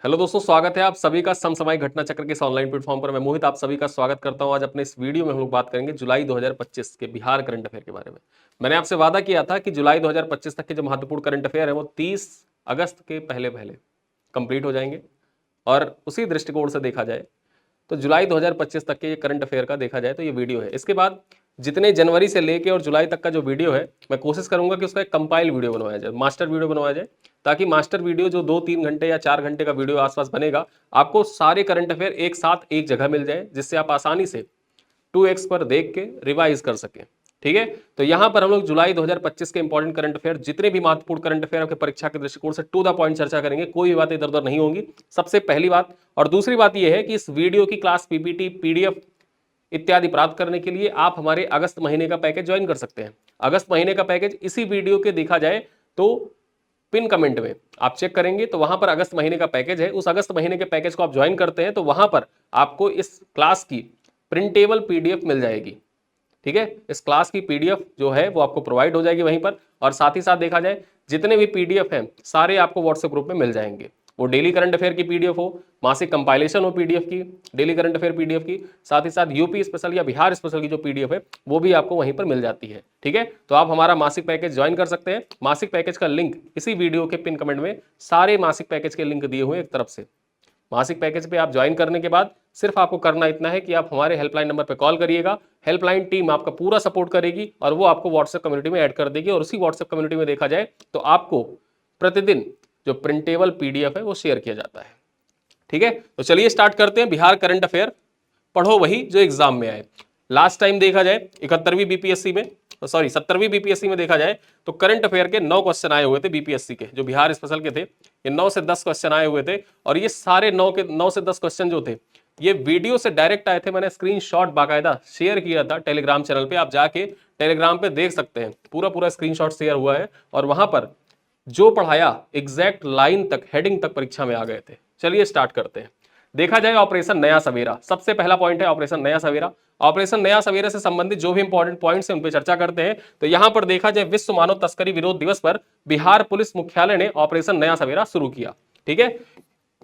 Hello दोस्तों, स्वागत है आप सभी का समसामयिक घटना चक्र के इस ऑनलाइन प्लेटफॉर्म पर। मैं मोहित आप सभी का स्वागत करता हूं। आज अपने इस वीडियो में हम लोग बात करेंगे जुलाई 2025 के बिहार करंट अफेयर के बारे में। मैंने आपसे वादा किया था कि जुलाई 2025 तक के जो महत्वपूर्ण करंट अफेयर है वो 30 अगस्त के पहले पहले कंप्लीट हो जाएंगे। और उसी दृष्टिकोण से देखा जाए तो जुलाई 2025 तक के ये करंट अफेयर का देखा जाए तो ये वीडियो है। इसके बाद जितने जनवरी से लेके और जुलाई तक का जो वीडियो है, मैं कोशिश करूंगा कि उसका एक कंपाइल वीडियो बनवाया जाए, मास्टर वीडियो बनवाया जाए, ताकि मास्टर वीडियो जो 2-3 घंटे या 4 घंटे का वीडियो आसपास बनेगा, आपको सारे करंट अफेयर एक साथ एक जगह मिल जाए, जिससे आप आसानी से 2x पर देख के रिवाइज कर सकें। ठीक है, तो यहां पर हम लोग जुलाई 2025 के इंपॉर्टेंट करंट अफेयर, जितने भी महत्वपूर्ण करंट अफेयर आपके परीक्षा के दृष्टिकोण से टू द पॉइंट चर्चा करेंगे। कोई भी बात इधर उधर नहीं होंगी, सबसे पहली बात। और दूसरी बात यह है कि इस वीडियो की क्लास पीपीटी, पीडीएफ इत्यादि प्राप्त करने के लिए आप हमारे अगस्त महीने का पैकेज ज्वाइन कर सकते हैं। अगस्त महीने का पैकेज इसी वीडियो के देखा जाए तो पिन कमेंट में आप चेक करेंगे तो वहां पर अगस्त महीने का पैकेज है। उस अगस्त महीने के पैकेज को आप ज्वाइन करते हैं तो वहां पर आपको इस क्लास की प्रिंटेबल पीडीएफ मिल जाएगी। ठीक है, इस क्लास की पीडीएफ जो है वो आपको प्रोवाइड हो जाएगी वहीं पर। और साथ ही साथ देखा जाए जितने भी पीडीएफ हैं सारे आपको व्हाट्सएप ग्रुप में मिल जाएंगे। वो डेली करंट अफेयर की पीडीएफ हो, मासिक कंपाइलेशन हो पीडीएफ की, डेली करंट अफेयर पीडीएफ की, साथ ही साथ यूपी स्पेशल या बिहार स्पेशल की जो पीडीएफ है वो भी आपको वहीं पर मिल जाती है। ठीक है, तो आप हमारा मासिक पैकेज ज्वाइन कर सकते हैं। मासिक पैकेज का लिंक इसी वीडियो के पिन कमेंट में सारे मासिक पैकेज के लिंक दिए हुए हैं एक तरफ से। मासिक पैकेज पे आप ज्वाइन करने के बाद सिर्फ आपको करना इतना है कि आप हमारे हेल्पलाइन नंबर पे कॉल करिएगा। हेल्पलाइन टीम आपका पूरा सपोर्ट करेगी और वो आपको व्हाट्सएप कम्युनिटी में ऐड कर देगी। और उसी व्हाट्सएप कम्युनिटी में देखा जाए तो आपको प्रतिदिन जो प्रिंटेबल पीडीएफ है वो शेयर किया जाता है। ठीक है, तो चलिए स्टार्ट करते हैं। बिहार करंट अफेयर पढ़ो वही जो एग्जाम में आए। लास्ट टाइम देखा जाए 71वीं बीपीएससी में, सॉरी 70वीं बीपीएससी में देखा जाए तो करंट अफेयर के 9 क्वेश्चन आए हुए थे बीपीएससी के, जो बिहार स्पेशल के थे। ये 9 से 10 क्वेश्चन आए हुए थे और ये सारे 9 से 10 क्वेश्चन जो थे ये वीडियो से डायरेक्ट आए थे। मैंने स्क्रीनशॉट बाकायदा शेयर किया था टेलीग्राम चैनल पे, आप जाके टेलीग्राम पे देख सकते हैं। पूरा पूरा स्क्रीनशॉट शेयर हुआ है और वहां पर जो पढ़ाया एग्जैक्ट लाइन तक, हेडिंग तक परीक्षा में आ गए थे। चलिए स्टार्ट करते हैं। देखा जाए ऑपरेशन नया सवेरा, सबसे पहला पॉइंट है ऑपरेशन नया सवेरा। ऑपरेशन नया सवेरा से संबंधित जो भी इंपॉर्टेंट पॉइंट्स हैं उन पे चर्चा करते हैं। तो यहां पर देखा जाए विश्व मानव तस्करी विरोध दिवस पर बिहार पुलिस मुख्यालय ने ऑपरेशन नया सवेरा शुरू किया। ठीक है,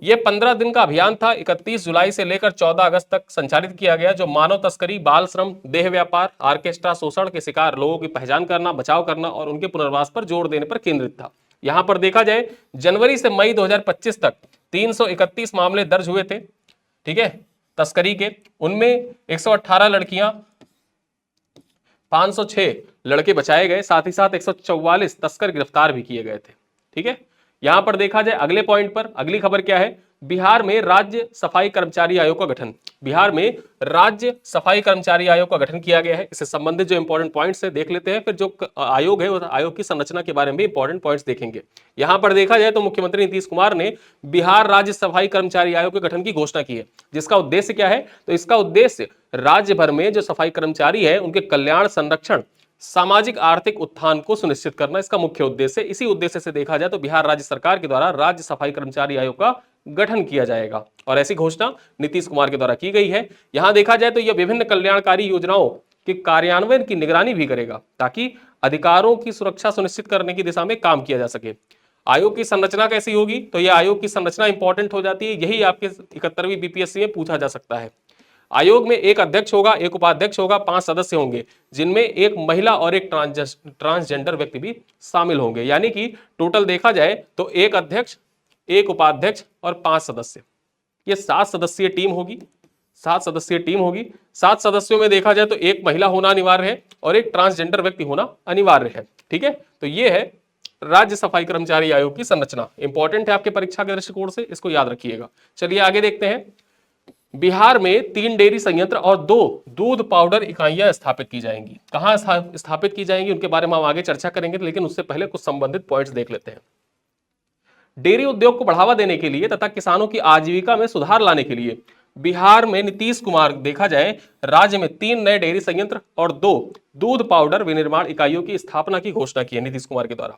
ये 15 दिन का अभियान था। 31 जुलाई से लेकर 14 अगस्त तक संचालित किया गया, जो मानव तस्करी, बाल श्रम, देह व्यापार, ऑर्केस्ट्रा शोषण के शिकार लोगों की पहचान करना, बचाव करना और उनके पुनर्वास पर जोर देने पर केंद्रित था। यहां पर देखा जाए जनवरी से मई 2025 तक 331 मामले दर्ज हुए थे। ठीक है, तस्करी के, उनमें 118 लड़कियां, 506 लड़के बचाए गए, साथ ही साथ 144 तस्कर गिरफ्तार भी किए गए थे। ठीक है, यहां पर देखा जाए अगले पॉइंट पर, अगली खबर क्या है, बिहार में राज्य सफाई कर्मचारी आयोग का गठन। बिहार में राज्य सफाई कर्मचारी आयोग का गठन किया गया है। इससे संबंधित जो इंपॉर्टेंट पॉइंट्स है देख लेते हैं, फिर जो आयोग है उस आयोग की संरचना के बारे में भी इंपॉर्टेंट पॉइंट्स देखेंगे। यहां पर देखा जाए तो मुख्यमंत्री नीतीश कुमार ने बिहार राज्य सफाई कर्मचारी आयोग के गठन की घोषणा की है। जिसका उद्देश्य क्या है, तो इसका उद्देश्य राज्य भर में जो सफाई कर्मचारी है उनके कल्याण, संरक्षण, सामाजिक आर्थिक उत्थान को सुनिश्चित करना इसका मुख्य उद्देश्य है। इसी उद्देश्य से देखा जाए तो बिहार राज्य सरकार के द्वारा राज्य सफाई कर्मचारी आयोग का गठन किया जाएगा और ऐसी घोषणा नीतीश कुमार के द्वारा की गई है। यहां देखा जाए तो यह विभिन्न कल्याणकारी योजनाओं के कार्यान्वयन की निगरानी भी करेगा, ताकि अधिकारों की सुरक्षा सुनिश्चित करने की दिशा में काम किया जा सके। आयोग की संरचना कैसी होगी, तो यह आयोग की संरचना इंपॉर्टेंट हो जाती है। यही आपके 71वीं बीपीएससी में पूछा जा सकता है। आयोग में एक अध्यक्ष होगा, एक उपाध्यक्ष होगा, 5 सदस्य होंगे, जिनमें एक महिला और एक ट्रांसजेंडर व्यक्ति भी शामिल होंगे। यानी कि टोटल देखा जाए तो एक अध्यक्ष, एक उपाध्यक्ष और 5 सदस्य, ये 7 सदस्यीय टीम होगी। 7 सदस्यीय टीम होगी। 7 सदस्यों में देखा जाए तो एक महिला होना अनिवार्य है और एक ट्रांसजेंडर व्यक्ति होना अनिवार्य है। ठीक है, तो ये है राज्य सफाई कर्मचारी आयोग की संरचना। इंपॉर्टेंट है आपके परीक्षा के दृष्टिकोण से, इसको याद रखिएगा। चलिए आगे देखते हैं। बिहार में 3 डेयरी संयंत्र और 2 दूध पाउडर इकाइयां स्थापित की जाएंगी। कहां स्थापित की जाएंगी उनके बारे में हम आगे चर्चा करेंगे, लेकिन उससे पहले कुछ संबंधित पॉइंट्स देख लेते हैं। डेयरी उद्योग को बढ़ावा देने के लिए तथा किसानों की आजीविका में सुधार लाने के लिए बिहार में नीतीश कुमार देखा जाए राज्य में 3 नए डेयरी संयंत्र और 2 दूध पाउडर विनिर्माण इकाइयों की स्थापना की घोषणा की है नीतीश कुमार के द्वारा।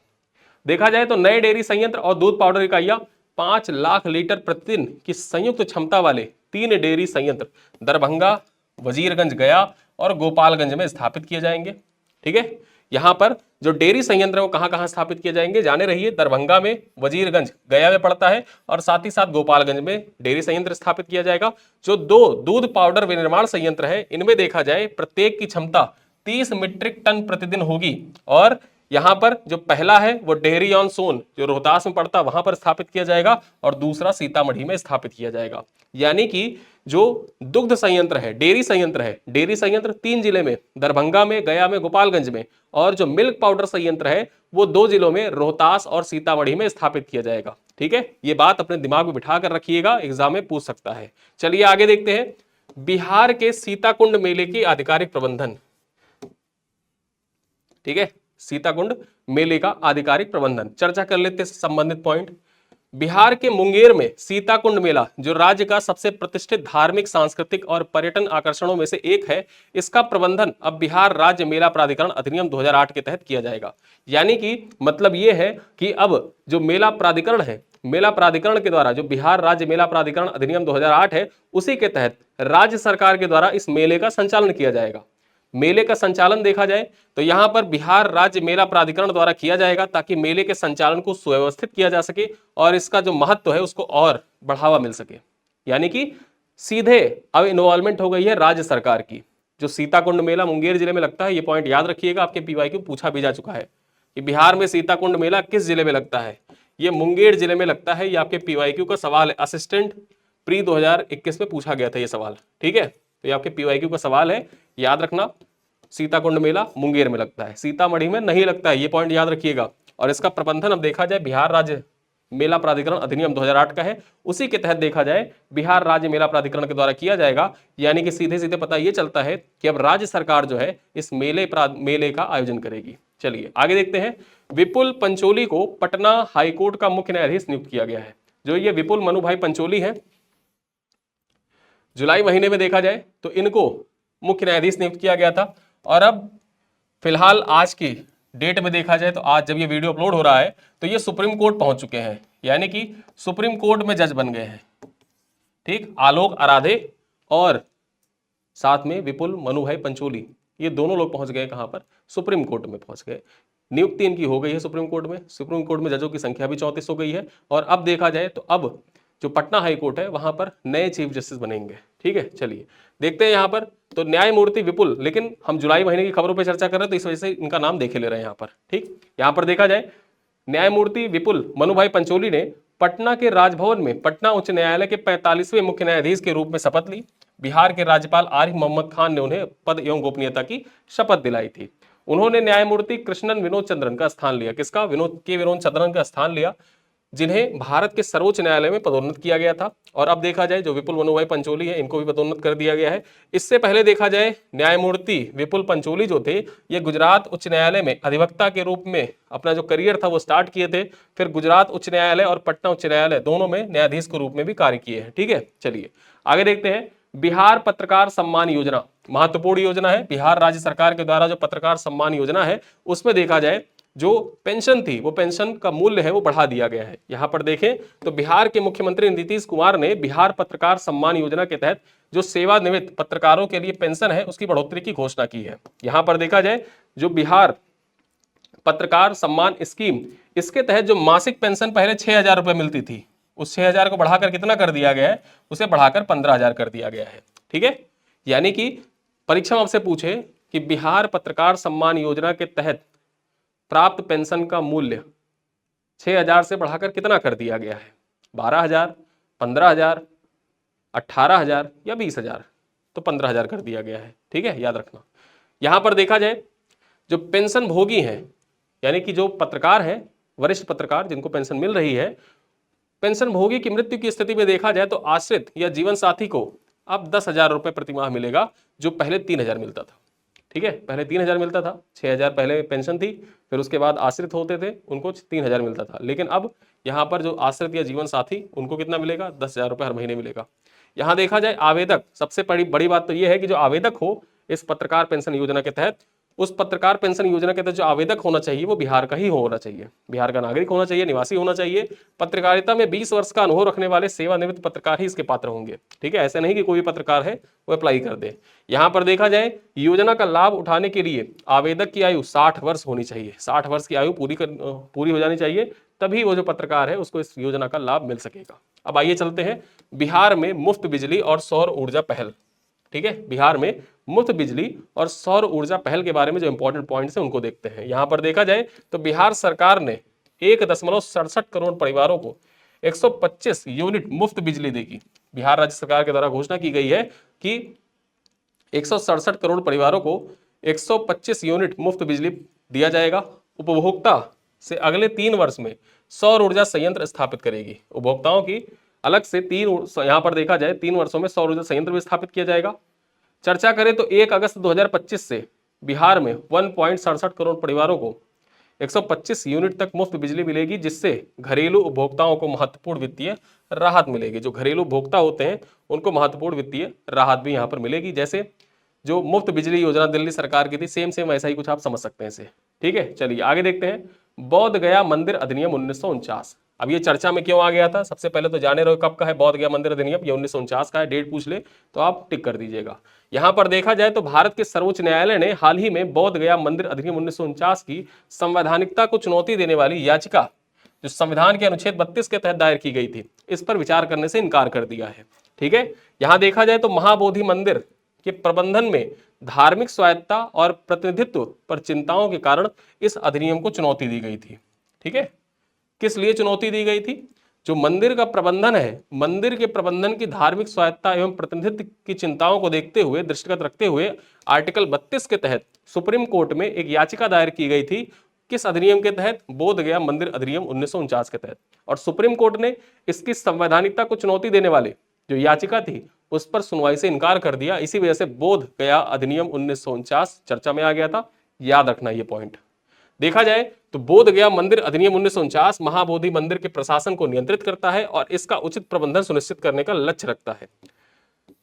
देखा जाए तो नए डेयरी संयंत्र और दूध पाउडर इकाइयां 5 लाख लीटर प्रतिदिन की संयुक्त क्षमता वाले 3 डेयरी संयंत्र दरभंगा, वजीरगंज, गया और गोपालगंज में स्थापित किए जाएंगे। ठीक है, यहाँ पर जो डेयरी संयंत्र है वो कहाँ कहाँ स्थापित किए जाएंगे, जाने रहिए। दरभंगा में, वजीरगंज गया में पड़ता है, और साथ ही साथ गोपालगंज में डेयरी संयंत्र स्थापित किया जाएगा। जो 2 दूध पाउडर विनिर्माण संयंत्र है, इनमें देखा जाए प्रत्येक की क्षमता 30 मीट्रिक टन प्रतिदिन होगी, और यहां पर जो पहला है वो डेयरी ऑन सोन जो रोहतास में पड़ता है वहां पर स्थापित किया जाएगा, और दूसरा सीतामढ़ी में स्थापित किया जाएगा। यानी कि जो दुग्ध संयंत्र है, डेयरी संयंत्र है, डेयरी संयंत्र 3 जिले में, दरभंगा में, गया में, गोपालगंज में, और जो मिल्क पाउडर संयंत्र है वो 2 जिलों में, रोहतास और सीतामढ़ी में स्थापित किया जाएगा। ठीक है, ये बात अपने दिमाग में बिठा कर रखिएगा, एग्जाम में पूछ सकता है। चलिए आगे देखते हैं, बिहार के सीताकुंड मेले की आधिकारिक प्रबंधन। ठीक है, सीताकुंड मेले का आधिकारिक प्रबंधन, चर्चा कर लेते हैं संबंधित पॉइंट। बिहार के मुंगेर में सीताकुंड मेला जो राज्य का सबसे प्रतिष्ठित धार्मिक, सांस्कृतिक और पर्यटन आकर्षणों में से एक है, इसका प्रबंधन अब बिहार राज्य मेला प्राधिकरण अधिनियम 2008 के तहत किया जाएगा। यानी कि मतलब यह है कि अब जो मेला प्राधिकरण है, मेला प्राधिकरण के द्वारा, जो बिहार राज्य मेला प्राधिकरण अधिनियम 2008 है, उसी के तहत राज्य सरकार के द्वारा इस मेले का संचालन किया जाएगा। मेले का संचालन देखा जाए तो यहां पर बिहार राज्य मेला प्राधिकरण द्वारा किया जाएगा, ताकि मेले के संचालन को सुव्यवस्थित किया जा सके और इसका जो महत्व है उसको और बढ़ावा मिल सके। यानी कि सीधे अब इन्वॉल्वमेंट हो गई है राज्य सरकार की। जो सीताकुंड मेला मुंगेर जिले में लगता है, ये पॉइंट याद रखिएगा, आपके पीवाईक्यू पूछा भी जा चुका है कि बिहार में सीताकुंड मेला किस जिले में लगता है, ये मुंगेर जिले में लगता है। ये आपके पीवाईक्यू का सवाल है, असिस्टेंट प्री 2021 में पूछा गया था ये सवाल। ठीक है, तो ये आपके पीवाईक्यू का सवाल है, याद रखना। सीताकुंड मेला मुंगेर में लगता है, सीतामढ़ी में नहीं लगता है, ये पॉइंट याद रखिएगा। और इसका प्रबंधन अब देखा जाए बिहार राज्य मेला प्राधिकरण अधिनियम 2008 का है, उसी के तहत देखा जाए बिहार राज्य मेला प्राधिकरण के द्वारा किया जाएगा। यानी कि सीधे सीधे पता ये चलता है कि अब राज्य सरकार जो है इस मेले का आयोजन करेगी। चलिए आगे देखते हैं। विपुल पंचोली को पटना हाईकोर्ट का मुख्य न्यायाधीश नियुक्त किया गया है। जो ये विपुल मनु भाई पंचोली है, जुलाई महीने में देखा जाए तो इनको मुख्य न्यायाधीश नियुक्त किया गया था, और अब फिलहाल आज की डेट में देखा जाए तो आज जब ये वीडियो अपलोड हो रहा है तो ये सुप्रीम कोर्ट पहुंच चुके हैं, यानी कि सुप्रीम कोर्ट में जज बन गए हैं। ठीक, आलोक आराधे और साथ में विपुल मनु भाई पंचोली, ये दोनों लोग पहुंच गए कहां पर, सुप्रीम कोर्ट में पहुंच गए। नियुक्ति इनकी हो गई है सुप्रीम कोर्ट में। सुप्रीम कोर्ट में जजों की संख्या भी 34 हो गई है। और अब देखा जाए तो अब जो पटना हाई कोर्ट है वहां पर नए चीफ जस्टिस बनेंगे। ठीक है, चलिए देखते हैं यहाँ पर। तो न्यायमूर्ति विपुल, लेकिन हम जुलाई महीने की खबरों पर चर्चा कर रहे हैं तो इस वजह से इनका नाम देखे ले रहे हैं यहाँ पर। ठीक, यहाँ पर देखा जाए न्यायमूर्ति विपुल मनु भाई पंचोली ने पटना के राजभवन में पटना उच्च न्यायालय के 45वें मुख्य न्यायाधीश के रूप में शपथ ली। बिहार के राज्यपाल आरिफ मोहम्मद खान ने उन्हें पद एवं गोपनीयता की शपथ दिलाई थी। उन्होंने न्यायमूर्ति कृष्णन विनोद चंद्रन का स्थान लिया। किसका? विनोद चंद्रन का स्थान लिया, जिन्हें भारत के सर्वोच्च न्यायालय में पदोन्नत किया गया था। और अब देखा जाए जो विपुल मनु भाई पंचोली है, इनको भी पदोन्नत कर दिया गया है। इससे पहले देखा जाए न्यायमूर्ति विपुल पंचोली जो थे, ये गुजरात उच्च न्यायालय में अधिवक्ता के रूप में अपना जो करियर था वो स्टार्ट किए थे। फिर गुजरात उच्च न्यायालय और पटना उच्च न्यायालय दोनों में न्यायाधीश के रूप में भी कार्य किए हैं। ठीक है, चलिए आगे देखते हैं। बिहार पत्रकार सम्मान योजना महत्वपूर्ण योजना है। बिहार राज्य सरकार के द्वारा जो पत्रकार सम्मान योजना है, उसमें देखा जाए जो पेंशन थी, वो पेंशन का मूल्य है वो बढ़ा दिया गया है। यहां पर देखें तो बिहार के मुख्यमंत्री नीतीश कुमार ने बिहार पत्रकार सम्मान योजना के तहत जो सेवानिवृत्त पत्रकारों के लिए पेंशन है उसकी बढ़ोतरी की घोषणा की है। यहां पर देखा जाए जो बिहार पत्रकार सम्मान स्कीम, इसके तहत जो मासिक पेंशन पहले 6,000 रुपए मिलती थी, उस 6,000 को बढ़ाकर कितना कर दिया गया है? उसे बढ़ाकर 15,000 कर दिया गया है। ठीक है, यानी कि परीक्षा में आपसे पूछे कि बिहार पत्रकार सम्मान योजना के तहत प्राप्त पेंशन का मूल्य 6,000 से बढ़ाकर कितना कर दिया गया है? 12,000, 15,000, 18,000 या 20,000? तो 15,000 कर दिया गया है। ठीक है, याद रखना। यहां पर देखा जाए जो पेंशन भोगी हैं, यानी कि जो पत्रकार हैं, वरिष्ठ पत्रकार जिनको पेंशन मिल रही है, पेंशन भोगी की मृत्यु की स्थिति में देखा जाए तो आश्रित या जीवन साथी को अब 10,000 रुपए प्रति माह मिलेगा, जो पहले 3,000 मिलता था। ठीक है, पहले 3,000 मिलता था, 6,000 पहले पेंशन थी, फिर उसके बाद आश्रित होते थे उनको 3,000 मिलता था। लेकिन अब यहाँ पर जो आश्रित या जीवन साथी उनको कितना मिलेगा? 10,000 रुपए हर महीने मिलेगा। यहाँ देखा जाए आवेदक, सबसे बड़ी बात तो ये है कि जो आवेदक हो इस पत्रकार पेंशन योजना के तहत, उस पत्रकार पेंशन योजना के तहत जो आवेदक होना चाहिए वो बिहार का ही होना चाहिए, बिहार का नागरिक होना चाहिए, निवासी होना चाहिए। पत्रकारिता में 20 वर्ष का अनुभव रखने वाले सेवानिवृत्त पत्रकार ही इसके पात्र होंगे। ठीक है, ऐसे नहीं कि कोई भी पत्रकार है वो अप्लाई कर दे। यहाँ पर देखा जाए योजना का लाभ उठाने के लिए आवेदक की आयु 60 वर्ष होनी चाहिए, 60 वर्ष की आयु पूरी हो जानी चाहिए, तभी वो जो पत्रकार है उसको इस योजना का लाभ मिल सकेगा। अब आइए चलते हैं बिहार में मुफ्त बिजली और सौर ऊर्जा पहल। ठीक है, बिहार में मुफ्त बिजली और सौर ऊर्जा पहल के बारे में जो इंपॉर्टेंट पॉइंट्स हैं उनको देखते हैं। यहां पर देखा जाए तो बिहार सरकार ने 1.67 करोड़ परिवारों को 125 यूनिट मुफ्त बिजली देगी। बिहार राज्य सरकार के द्वारा घोषणा की गई है कि 167 करोड़ परिवारों को 125 यूनिट मुफ्त बिजली दिया जाएगा। उपभोक्ता से अगले 3 वर्ष में सौर ऊर्जा संयंत्र स्थापित करेगी। उपभोक्ताओं की अलग से यहां पर देखा जाए 3 वर्षों में सौर ऊर्जा संयंत्र भी स्थापित किया जाएगा। चर्चा करें तो 1 अगस्त 2025 से बिहार में 1.67 करोड़ परिवारों को 125 यूनिट तक मुफ्त बिजली मिलेगी, जिससे घरेलू उपभोक्ताओं को महत्वपूर्ण वित्तीय राहत मिलेगी। जो घरेलू उपभोक्ता होते हैं उनको महत्वपूर्ण वित्तीय राहत भी यहाँ पर मिलेगी। जैसे जो मुफ्त बिजली योजना दिल्ली सरकार की थी, सेम ऐसा ही कुछ आप समझ सकते हैं इसे। ठीक है, चलिए आगे देखते हैं। बौद्ध गया मंदिर अधिनियम 1949। अब ये चर्चा में क्यों आ गया था, सबसे पहले तो जाने रहो कब का है बौद्ध गया मंदिर अधिनियम। ये 1949 का है, डेट पूछ ले तो आप टिक कर दीजिएगा। यहां पर देखा जाए तो भारत के सर्वोच्च न्यायालय ने हाल ही में बौद्ध गया मंदिर अधिनियम 1949 की संवैधानिकता को चुनौती देने वाली याचिका जो संविधान के अनुच्छेद 32 के तहत दायर की गई थी, इस पर विचार करने से इनकार कर दिया है। ठीक है, यहां देखा जाए तो महाबोधि मंदिर के प्रबंधन में धार्मिक स्वायत्तता और प्रतिनिधित्व पर चिंताओं के कारण इस अधिनियम को चुनौती दी गई थी। ठीक है, किस लिए चुनौती दी गई थी? जो मंदिर का प्रबंधन है, मंदिर के प्रबंधन की धार्मिक स्वायत्तता एवं प्रतिनिधित्व की चिंताओं को देखते हुए, दृष्टिगत रखते हुए आर्टिकल 32 के तहत सुप्रीम कोर्ट में एक याचिका दायर की गई थी। किस अधिनियम के तहत? बोध गया मंदिर अधिनियम 1949 के तहत। और सुप्रीम कोर्ट ने इसकी संवैधानिकता को चुनौती देने वाले जो याचिका थी उस पर सुनवाई से इनकार कर दिया। इसी वजह से बोध गया अधिनियम 1949 चर्चा में आ गया था। याद रखना ये पॉइंट। देखा जाए तो बोध गया मंदिर अधिनियम 1949 महाबोधि मंदिर के प्रशासन को नियंत्रित करता है और इसका उचित प्रबंधन सुनिश्चित करने का लक्ष्य रखता है।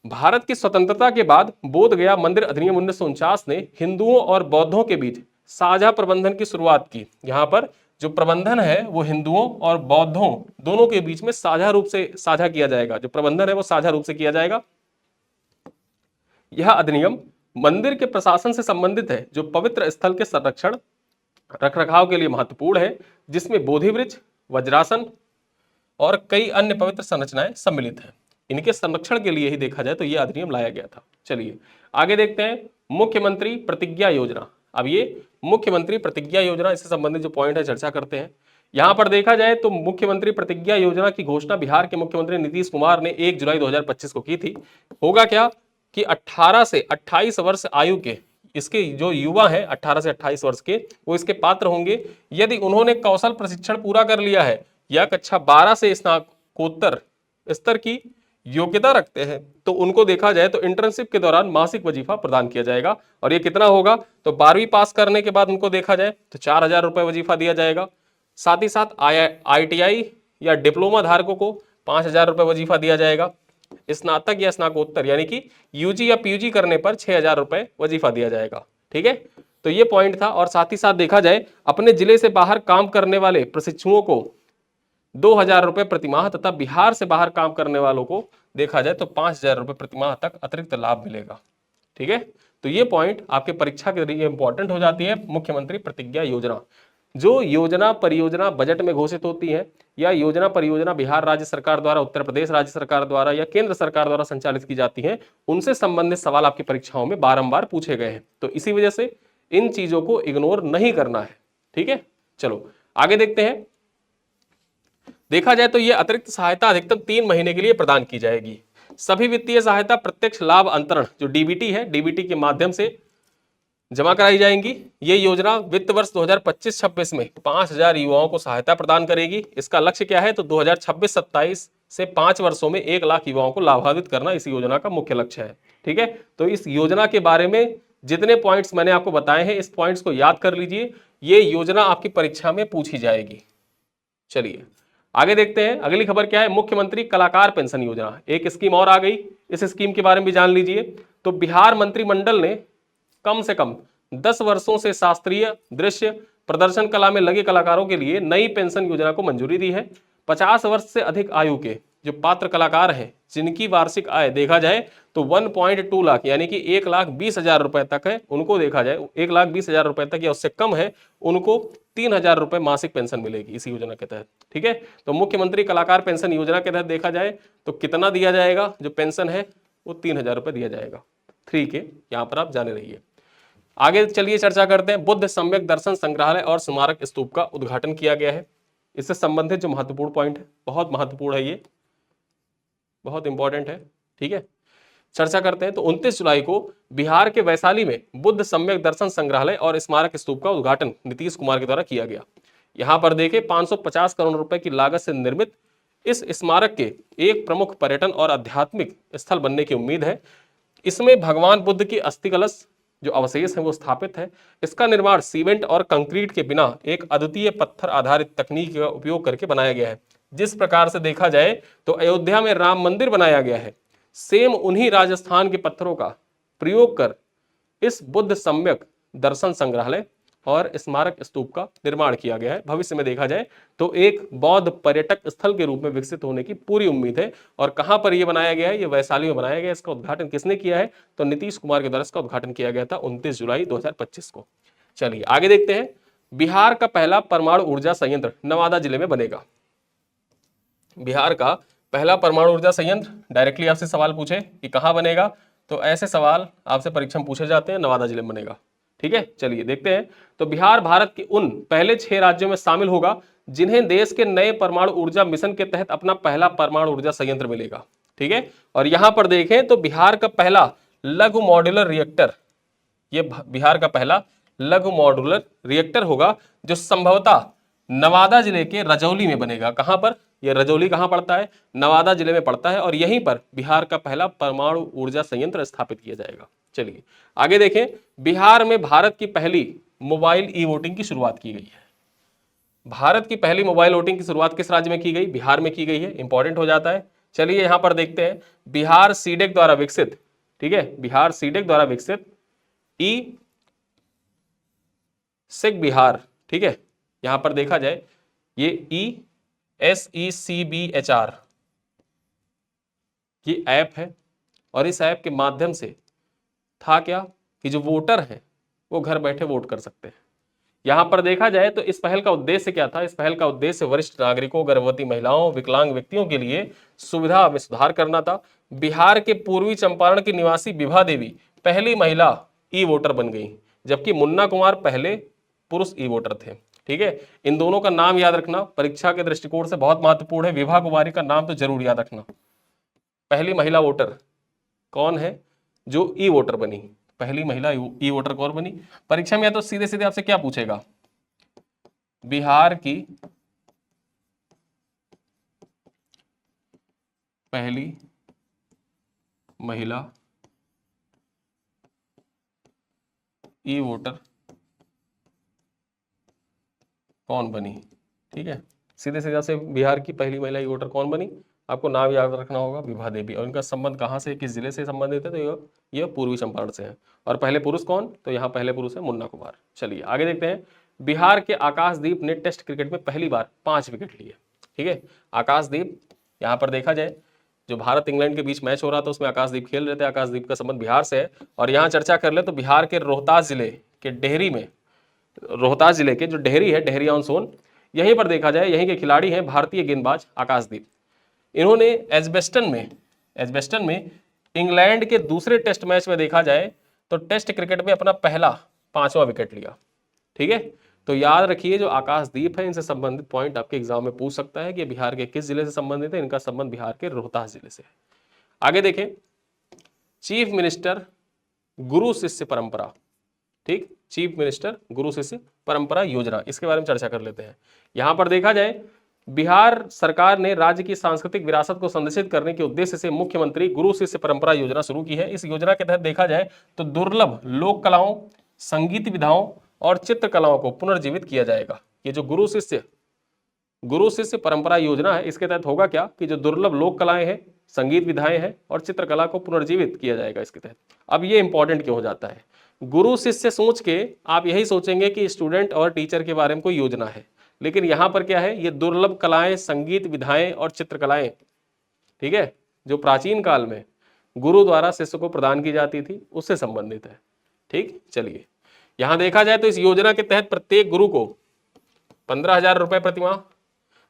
भारत की स्वतंत्रता के बाद बोध गया मंदिर अधिनियम 1949 ने हिंदुओं और बौद्धों के बीच साझा प्रबंधन की शुरुआत की। यहाँ पर जो प्रबंधन है वो हिंदुओं और बौद्धों दोनों के बीच में साझा रूप से साझा किया जाएगा। जो प्रबंधन है वो साझा रूप से किया जाएगा। यह अधिनियम मंदिर के प्रशासन से संबंधित है, जो पवित्र स्थल के संरक्षण रखरखाव के लिए महत्वपूर्ण है, जिसमें बोधि वृक्ष, वज्रासन और कई अन्य पवित्र संरचनाएं सम्मिलित हैं। इनके संरक्षण के लिए ही देखा जाए तो यह अधिनियम लाया गया था। चलिए आगे देखते हैं मुख्यमंत्री प्रतिज्ञा योजना। अब ये मुख्यमंत्री प्रतिज्ञा योजना, इससे संबंधित जो पॉइंट है चर्चा करते हैं। यहां पर देखा जाए तो मुख्यमंत्री प्रतिज्ञा योजना की घोषणा बिहार के मुख्यमंत्री नीतीश कुमार ने 1 जुलाई 2025 को की थी। होगा क्या कि 18 से 28 वर्ष आयु के इसके जो युवा हैं 18 से 28 वर्ष के, वो इसके पात्र होंगे यदि उन्होंने कौशल प्रशिक्षण पूरा कर लिया है या कक्षा 12 से स्नातकोत्तर स्तर की योग्यता रखते हैं, तो उनको देखा जाए तो इंटर्नशिप के दौरान मासिक वजीफा प्रदान किया जाएगा। और ये कितना होगा? तो 12वीं पास करने के बाद उनको देखा जाए तो 4,000 रुपए वजीफा दिया जाएगा। साथ ही साथ ITI या डिप्लोमा धारकों को 5,000 रुपए वजीफा दिया जाएगा। स्नातक या स्नातकोत्तर यानी कि UG या PG करने पर 6,000 रुपए वजीफा दिया जाएगा। ठीक है, तो ये पॉइंट था। और साथ ही साथ देखा जाए अपने जिले से बाहर काम करने वाले प्रशिक्षुओं को 2,000 रुपए प्रतिमाह तथा बिहार से बाहर काम करने वालों को देखा जाए तो 5,000 रुपए प्रतिमाह तक अतिरिक्त लाभ मिलेगा। ठीक है, तो ये पॉइंट आपके परीक्षा के लिए इंपॉर्टेंट हो जाती है। मुख्यमंत्री प्रतिज्ञा योजना, जो योजना परियोजना बजट में घोषित होती है या योजना परियोजना बिहार राज्य सरकार द्वारा, उत्तर प्रदेश राज्य सरकार द्वारा या केंद्र सरकार द्वारा संचालित की जाती है, उनसे संबंधित सवाल आपकी परीक्षाओं में बारंबार पूछे गए हैं। तो इसी वजह से इन चीजों को इग्नोर नहीं करना है। ठीक है, चलो आगे देखते हैं। देखा जाए तो यह अतिरिक्त सहायता अधिकतम 3 महीने के लिए प्रदान की जाएगी। सभी वित्तीय सहायता प्रत्यक्ष लाभ अंतरण जो DBT है, DBT के माध्यम से जमा कराई जाएंगी। ये योजना वित्त वर्ष 2025-26 में 5,000 युवाओं को सहायता प्रदान करेगी। इसका लक्ष्य क्या है? तो 2026-27 से 5 वर्षों में 1 लाख युवाओं को लाभान्वित करना इस योजना का मुख्य लक्ष्य है। ठीक है, तो इस योजना के बारे में जितने पॉइंट्स मैंने आपको बताए हैं, इस पॉइंट्स को याद कर लीजिए। ये योजना आपकी परीक्षा में पूछी जाएगी। चलिए आगे देखते हैं। अगली खबर क्या है? मुख्यमंत्री कलाकार पेंशन योजना, एक स्कीम और आ गई। इस स्कीम के बारे में भी जान लीजिए। तो बिहार मंत्रिमंडल ने कम से कम 10 वर्षों से शास्त्रीय, दृश्य, प्रदर्शन कला में लगे कलाकारों के लिए नई पेंशन योजना को मंजूरी दी है। 50 वर्ष से अधिक आयु के जो पात्र कलाकार हैं जिनकी वार्षिक आय देखा जाए तो 1.2 लाख यानी कि 1,20,000 रुपए तक है, उनको देखा जाए 1,20,000 रुपए तक या उससे कम है, उनको 3,000 रुपए मासिक पेंशन मिलेगी इस योजना के तहत। ठीक है, तो मुख्यमंत्री कलाकार पेंशन योजना के तहत देखा जाए तो कितना दिया जाएगा, जो पेंशन है वो 3,000 रुपए दिया जाएगा। 3 के यहाँ पर आप जाने रहिए। आगे चलिए चर्चा करते हैं। बुद्ध सम्यक दर्शन संग्रहालय और स्मारक स्तूप का उद्घाटन किया गया है। इससे संबंधित जो महत्वपूर्ण पॉइंट है, बहुत महत्वपूर्ण है, ये बहुत इंपॉर्टेंट है। ठीक है, चर्चा करते हैं। तो 29 जुलाई को बिहार के वैशाली में बुद्ध सम्यक दर्शन संग्रहालय और स्मारक स्तूप का उद्घाटन नीतीश कुमार के द्वारा किया गया। यहां पर देखें 550 करोड़ रुपए की लागत से निर्मित इस स्मारक के एक प्रमुख पर्यटन और आध्यात्मिक स्थल बनने की उम्मीद है। इसमें भगवान बुद्ध की अस्थि कलश जो अवशेष है वो स्थापित है। इसका निर्माण सीमेंट और कंक्रीट के बिना एक अद्वितीय पत्थर आधारित तकनीक का उपयोग करके बनाया गया है। जिस प्रकार से देखा जाए तो अयोध्या में राम मंदिर बनाया गया है, सेम उन्हीं राजस्थान के पत्थरों का प्रयोग कर इस बुद्ध सम्यक दर्शन संग्रहालय और स्मारक स्तूप का निर्माण किया गया है। भविष्य में देखा जाए तो एक बौद्ध पर्यटक स्थल के रूप में विकसित होने की पूरी उम्मीद है। और कहां पर यह बनाया गया है, ये वैशाली में बनाया गया है। इसका उद्घाटन किसने किया है, तो नीतीश कुमार के द्वारा इसका उद्घाटन किया गया था 29 जुलाई 2025 को। चलिए आगे देखते हैं। बिहार का पहला परमाणु ऊर्जा संयंत्र नवादा जिले में बनेगा। बिहार का पहला परमाणु ऊर्जा संयंत्र, डायरेक्टली आपसे सवाल पूछे कि कहां बनेगा, तो ऐसे सवाल आपसे परीक्षा में पूछे जाते हैं, नवादा जिले में बनेगा। ठीक है, चलिए देखते हैं। तो बिहार भारत के उन पहले 6 राज्यों में शामिल होगा जिन्हें देश के नए परमाणु ऊर्जा मिशन के तहत अपना पहला परमाणु ऊर्जा संयंत्र मिलेगा। ठीक है, और यहां पर देखें तो बिहार का पहला लघु मॉड्यूलर रिएक्टर, ये बिहार का पहला लघु मॉड्यूलर रिएक्टर होगा जो संभवतः नवादा जिले के रजौली में बनेगा। कहां पर, यह रजौली कहां पड़ता है, नवादा जिले में पड़ता है, और यहीं पर बिहार का पहला परमाणु ऊर्जा संयंत्र स्थापित किया जाएगा। चलिए आगे देखें। बिहार में भारत की पहली मोबाइल ई वोटिंग की शुरुआत की गई है। भारत की पहली मोबाइल वोटिंग की शुरुआत किस राज्य में की गई, बिहार में की गई है, इंपॉर्टेंट हो जाता है। चलिए यहां पर देखते हैं। बिहार सीडेक द्वारा विकसित, ठीक है, बिहार सीडेक द्वारा विकसित ई सिक बिहार, ठीक है, यहां पर देखा जाए ये ESECBHR ये ऐप है, और इस ऐप के माध्यम से था क्या कि जो वोटर हैं वो घर बैठे वोट कर सकते हैं। यहां पर देखा जाए तो इस पहल का उद्देश्य क्या था, इस पहल का उद्देश्य वरिष्ठ नागरिकों, गर्भवती महिलाओं, विकलांग व्यक्तियों के लिए सुविधा में सुधार करना था। बिहार के पूर्वी चंपारण की निवासी विभा देवी पहली महिला ई वोटर बन गई, जबकि मुन्ना कुमार पहले पुरुष ई वोटर थे। ठीक है, इन दोनों का नाम याद रखना परीक्षा के दृष्टिकोण से बहुत महत्वपूर्ण है। विभा कुमारी का नाम तो जरूर याद रखना। पहली महिला वोटर कौन है जो ई वोटर बनी, पहली महिला ई वोटर कौन बनी। परीक्षा में या तो सीधे सीधे आपसे क्या पूछेगा, बिहार की पहली महिला ई वोटर कौन बनी। ठीक है, सीधे सीधे से बिहार की पहली महिला ई वोटर कौन बनी, आपको नाम याद रखना होगा, विभा देवी। और इनका संबंध कहाँ से, किस जिले से संबंधित है, तो ये पूर्वी चंपारण से है। और पहले पुरुष कौन, तो यहाँ पहले पुरुष है मुन्ना कुमार। चलिए आगे देखते हैं। बिहार के आकाशदीप ने टेस्ट क्रिकेट में पहली बार 5 विकेट लिए। ठीक है, आकाशदीप, यहाँ पर देखा जाए जो भारत इंग्लैंड के बीच मैच हो रहा था उसमें आकाशदीप खेल रहे थे। आकाशदीप का संबंध बिहार से है। और यहाँ चर्चा कर ले तो बिहार के रोहतास जिले के डेहरी में, रोहतास जिले के जो डेहरी है, डेहरी ऑन सोन, यहीं पर देखा जाए यहीं के खिलाड़ी हैं भारतीय गेंदबाज आकाशदीप। इन्होंने एजबेस्टन में इंग्लैंड के दूसरे टेस्ट मैच में देखा जाए तो टेस्ट क्रिकेट में अपना पहला 5वां विकेट लिया। ठीक है, तो याद रखिए जो आकाशदीप है इनसे संबंधित पॉइंट आपके एग्जाम में पूछ सकता है कि बिहार के किस जिले से संबंधित है। इनका संबंध बिहार के रोहतास जिले से है। आगे देखें, चीफ मिनिस्टर गुरु शिष्य परंपरा, ठीक, चीफ मिनिस्टर गुरु शिष्य परंपरा योजना, इसके बारे में चर्चा कर लेते हैं। यहां पर देखा जाए बिहार सरकार ने राज्य की सांस्कृतिक विरासत को संरक्षित करने के उद्देश्य से मुख्यमंत्री गुरु शिष्य परंपरा योजना शुरू की है। इस योजना के तहत देखा जाए तो दुर्लभ लोक कलाओं, संगीत विधाओं और चित्रकलाओं को पुनर्जीवित किया जाएगा। ये जो गुरु शिष्य परंपरा योजना है, इसके तहत होगा क्या कि जो दुर्लभ लोक कलाएं हैं, संगीत विधाएं हैं और चित्रकला को पुनर्जीवित किया जाएगा इसके तहत। अब ये इंपॉर्टेंट क्यों हो जाता है, गुरु शिष्य सोच के आप यही सोचेंगे कि स्टूडेंट और टीचर के बारे में कोई योजना है, लेकिन यहां पर क्या है, ये दुर्लभ कलाएं, संगीत विधाएं और चित्रकलाएं, ठीक है, जो प्राचीन काल में गुरु द्वारा शिष्य को प्रदान की जाती थी उससे संबंधित है। ठीक, चलिए यहां देखा जाए तो इस योजना के तहत प्रत्येक गुरु को 15,000 रुपए प्रतिमाह,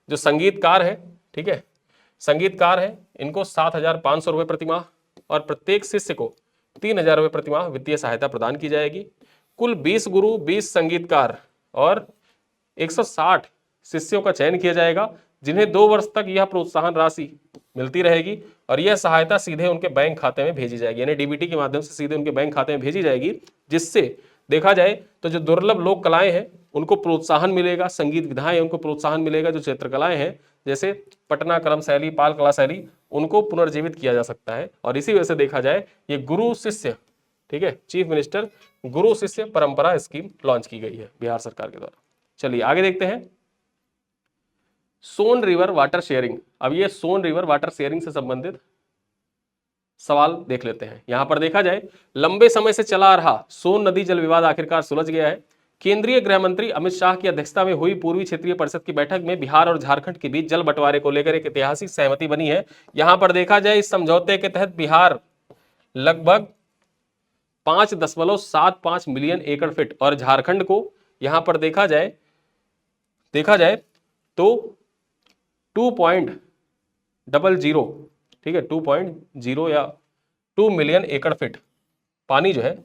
जो संगीतकार है, ठीक है, संगीतकार है, इनको 7,500 रुपए प्रतिमाह, और प्रत्येक शिष्य को 3,000 रुपए प्रतिमाह वित्तीय सहायता प्रदान की जाएगी। कुल 20 गुरु, 20 संगीतकार और 160 शिष्यों का चयन किया जाएगा, जिन्हें 2 वर्ष तक यह प्रोत्साहन राशि मिलती रहेगी, और यह सहायता सीधे उनके बैंक खाते में भेजी जाएगी, यानी डीबीटी के माध्यम से सीधे उनके बैंक खाते में भेजी जाएगी, जिससे देखा जाए तो जो दुर्लभ लोक कलाएं हैं उनको प्रोत्साहन मिलेगा, संगीत विधाएं उनको प्रोत्साहन मिलेगा, जो चित्रकलाएं हैं जैसे पटना क्रम शैली, पाल कला शैली, उनको पुनर्जीवित किया जा सकता है। और इसी वजह से देखा जाए ये गुरु शिष्य, ठीक है, चीफ मिनिस्टर गुरु शिष्य परंपरा स्कीम लॉन्च की गई है बिहार सरकार के द्वारा। चलिए आगे देखते हैं, सोन रिवर वाटर शेयरिंग। अब ये सोन रिवर वाटर शेयरिंग से संबंधित सवाल देख लेते हैं। यहां पर देखा जाए, लंबे समय से चला आ रहा सोन नदी जल विवाद आखिरकार सुलझ गया है। केंद्रीय गृह मंत्री अमित शाह की अध्यक्षता में हुई पूर्वी क्षेत्रीय परिषद की बैठक में बिहार और झारखंड के बीच जल बंटवारे को लेकर एक ऐतिहासिक सहमति बनी है। यहां पर देखा जाए, इस समझौते के तहत बिहार लगभग 5.75 मिलियन एकड़ फीट और झारखंड को यहां पर देखा जाए तो 2.00, ठीक है, 2.0 या 2 मिलियन एकड़ फीट पानी जो है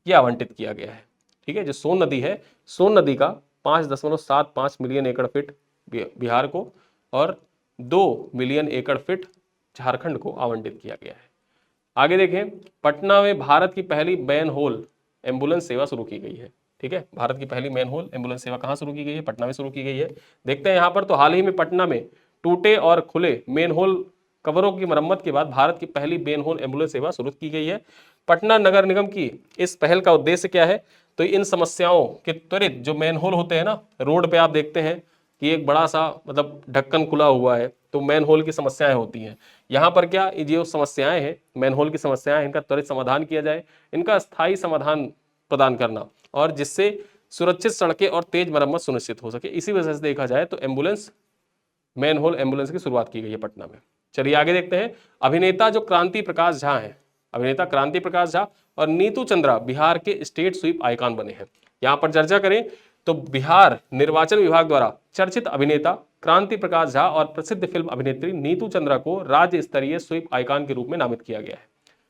ये आवंटित किया गया है। ठीक है, जो सोन नदी है, सोन नदी का 5.75 मिलियन एकड़ फीट बिहार को और 2 मिलियन एकड़ फीट झारखंड को आवंटित किया गया है। आगे देखें, पटना में भारत की पहली मैन होल एम्बुलेंस सेवा शुरू की गई है। ठीक है, भारत की पहली मैन होल एम्बुलेंस सेवा कहाँ शुरू की गई है? पटना में शुरू की गई है। देखते हैं यहाँ पर, तो हाल ही में पटना में टूटे और खुले मेन होल कवरों की मरम्मत के बाद भारत की पहली मेन होल एम्बुलेंस सेवा शुरू की गई है। पटना नगर निगम की इस पहल का उद्देश्य क्या है? तो इन समस्याओं के त्वरित, जो मेन होल होते हैं ना, रोड पे आप देखते हैं कि एक बड़ा सा मतलब ढक्कन खुला हुआ है, तो मैन होल की समस्याएं होती हैं। यहाँ पर क्या, ये जो समस्याएं हैं, मैन होल की समस्याएं, इनका त्वरित समाधान किया जाए, इनका स्थायी समाधान प्रदान करना, और जिससे सुरक्षित सड़कें और तेज मरम्मत सुनिश्चित हो सके। इसी वजह से देखा जाए तो एम्बुलेंस, मैन होल एम्बुलेंस की शुरुआत की गई है पटना में। चलिए आगे देखते हैं, अभिनेता जो क्रांति प्रकाश झा हैं, अभिनेता क्रांति प्रकाश झा और नीतू चंद्रा बिहार के स्टेट स्वीप आइकॉन बने हैं। यहाँ पर चर्चा करें तो बिहार निर्वाचन विभाग द्वारा चर्चित अभिनेता क्रांति प्रकाश झा और प्रसिद्ध फिल्म अभिनेत्री नीतू चंद्रा को राज्य स्तरीय स्वीप आइकॉन के रूप में नामित किया गया है।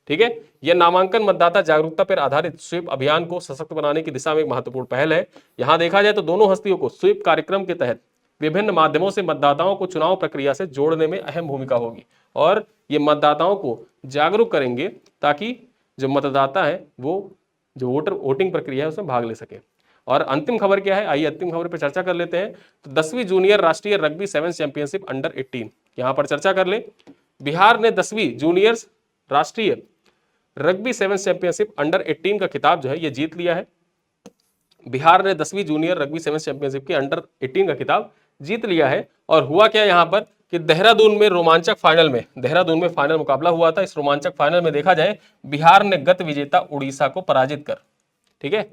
ठीक है, यह नामांकन मतदाता जागरूकता पर आधारित स्वीप अभियान को सशक्त बनाने की दिशा में एक महत्वपूर्ण पहल है। यहां देखा जाए तो दोनों हस्तियों को स्वीप कार्यक्रम के तहत विभिन्न माध्यमों से मतदाताओं को चुनाव प्रक्रिया से जोड़ने में अहम भूमिका होगी, और ये मतदाताओं को जागरूक करेंगे ताकि जो मतदाता है वो जो वोटिंग प्रक्रिया है उसमें भाग ले सके। और अंतिम खबर क्या है, आइए अंतिम खबर पर चर्चा कर लेते हैं। तो 10वीं जूनियर राष्ट्रीय रग्बी 7 चैंपियनशिप अंडर 18, यहां पर चर्चा कर ले। बिहार ने 10वीं जूनियर राष्ट्रीय रग्बी 7 चैंपियनशिप अंडर 18 का खिताब जो है ये जीत लिया है। बिहार ने 10वीं जूनियर रग्बी 7 चैंपियनशिप के अंडर 18 का खिताब जीत लिया है। और हुआ क्या यहाँ पर कि देहरादून में रोमांचक फाइनल में, देहरादून में फाइनल मुकाबला हुआ था। इस रोमांचक फाइनल में देखा जाए, बिहार ने गत विजेता उड़ीसा को पराजित कर, ठीक है,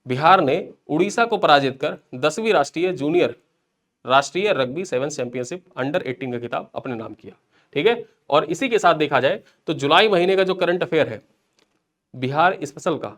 बिहार ने उड़ीसा को पराजित कर 10वीं राष्ट्रीय जूनियर राष्ट्रीय रग्बी 7 चैंपियनशिप अंडर 18 का खिताब अपने नाम किया। ठीक है, और इसी के साथ देखा जाए तो जुलाई महीने का जो करंट अफेयर है बिहार स्पेशल का,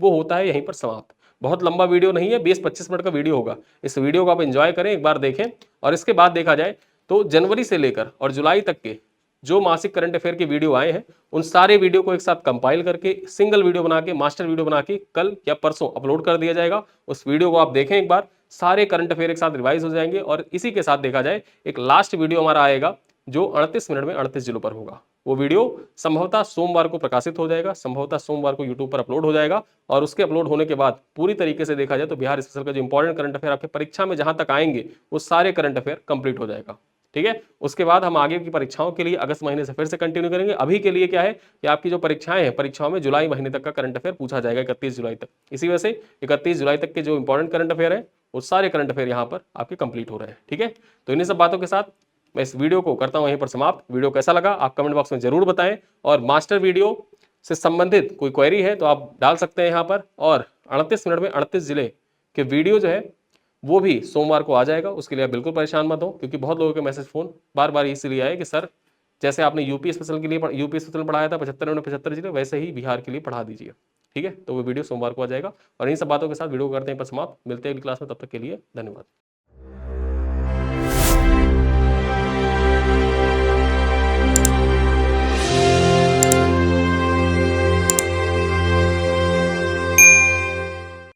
वो होता है यहीं पर समाप्त। बहुत लंबा वीडियो नहीं है, 20-25 मिनट का वीडियो होगा। इस वीडियो को आप एंजॉय करें, एक बार देखें। और इसके बाद देखा जाए तो जनवरी से लेकर और जुलाई तक के जो मासिक करंट अफेयर के वीडियो आए हैं, उन सारे वीडियो को एक साथ कंपाइल करके सिंगल वीडियो बना के, मास्टर वीडियो बना के कल या परसों अपलोड कर दिया जाएगा। उस वीडियो को आप देखें एक बार, सारे करंट अफेयर एक साथ रिवाइज हो जाएंगे। और इसी के साथ देखा जाए एक लास्ट वीडियो हमारा आएगा जो 38 मिनट में 38 जिलों पर होगा। वो वीडियो संभवतः सोमवार को प्रकाशित हो जाएगा, संभवतः सोमवार को यूट्यूब पर अपलोड हो जाएगा। और उसके अपलोड होने के बाद पूरी तरीके से देखा जाए तो बिहार स्पेशल का जो इंपॉर्टेंट करंट अफेयर आपके परीक्षा में जहां तक आएंगे वो सारे करंट अफेयर कंप्लीट हो जाएगा। ठीक है, उसके बाद हम आगे की परीक्षाओं के लिए अगस्त महीने से फिर से कंटिन्यू करेंगे। अभी के लिए क्या है कि आपकी जो परीक्षाएं हैं, परीक्षाओं में जुलाई महीने तक का करंट अफेयर पूछा जाएगा, 31 जुलाई तक। इसी वजह से 31 जुलाई तक के जो इंपॉर्टेंट करंट अफेयर है वो सारे करंट अफेयर यहाँ पर आपके कंप्लीट हो रहे हैं। ठीक है, तो इन्हीं सब बातों के साथ मैं इस वीडियो को करता हूं यहीं पर समाप्त। वीडियो कैसा लगा आप कमेंट बॉक्स में जरूर बताएं, और मास्टर वीडियो से संबंधित कोई क्वेरी है तो आप डाल सकते हैं यहाँ पर, और 38 मिनट में 38 जिले के वीडियो जो है वो भी सोमवार को आ जाएगा। उसके लिए आप बिल्कुल परेशान मत हो, क्योंकि बहुत लोगों के मैसेज फोन बार बार इसलिए आए कि सर जैसे आपने यूपी स्पेशल के लिए यूपी स्पेशल पढ़ाया था 75 में 75 जिले, वैसे ही बिहार के लिए पढ़ा दीजिए। ठीक है, तो वो वीडियो सोमवार को आ जाएगा। और इन सब बातों के साथ वीडियो करते हैं पर समाप्त। मिलते हैं अगली क्लास में, तब तक के लिए धन्यवाद।